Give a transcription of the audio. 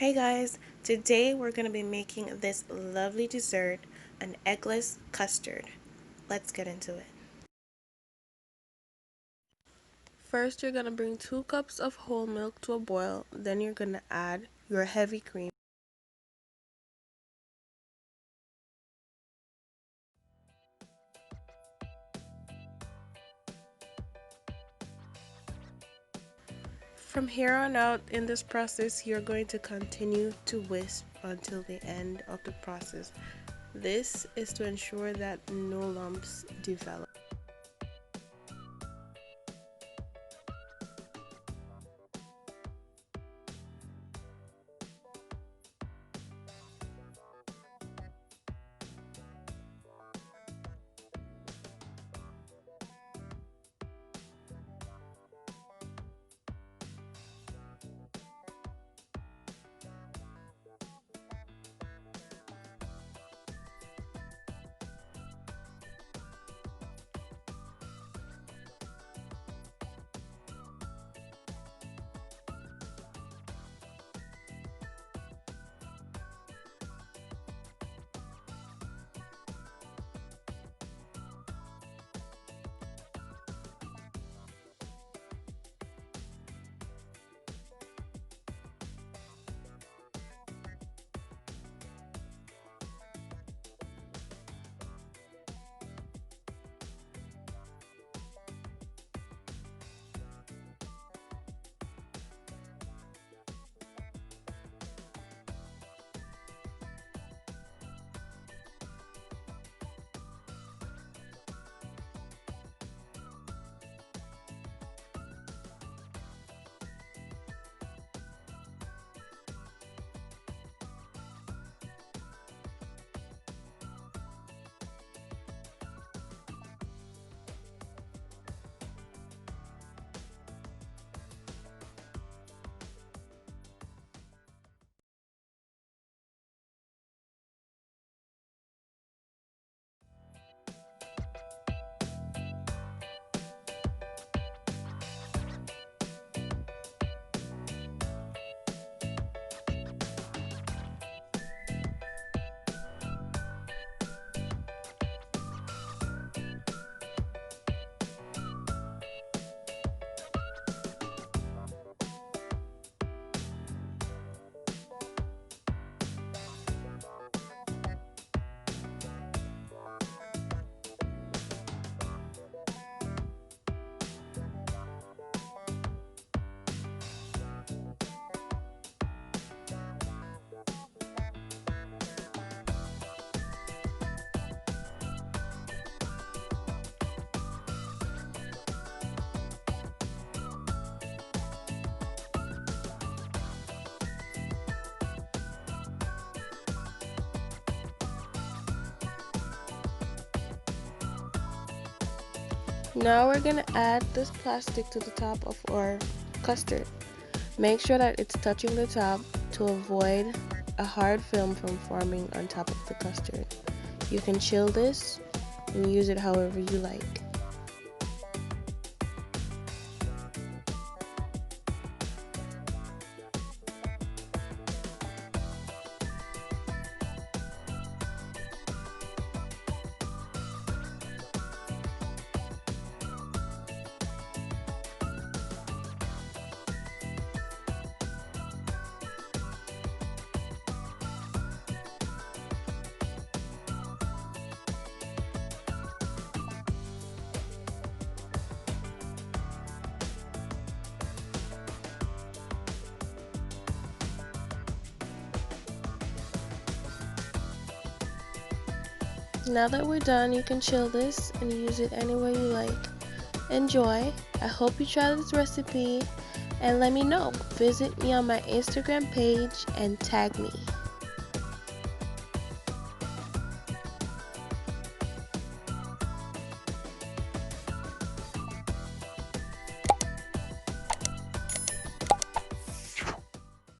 Hey guys, today we're going to be making this lovely dessert, an eggless custard. Let's get into it. First, you're going to bring 2 cups of whole milk to a boil, then you're going to add your heavy cream. From here on out in this process, you're going to continue to whisk until the end of the process. This is to ensure that no lumps develop. Now we're going to add this plastic to the top of our custard. Make sure that it's touching the top to avoid a hard film from forming on top of the custard. You can chill this and use it however you like. Now that we're done, you can chill this and use it any way you like. Enjoy. I hope you try this recipe and let me know. Visit me on my Instagram page and tag me.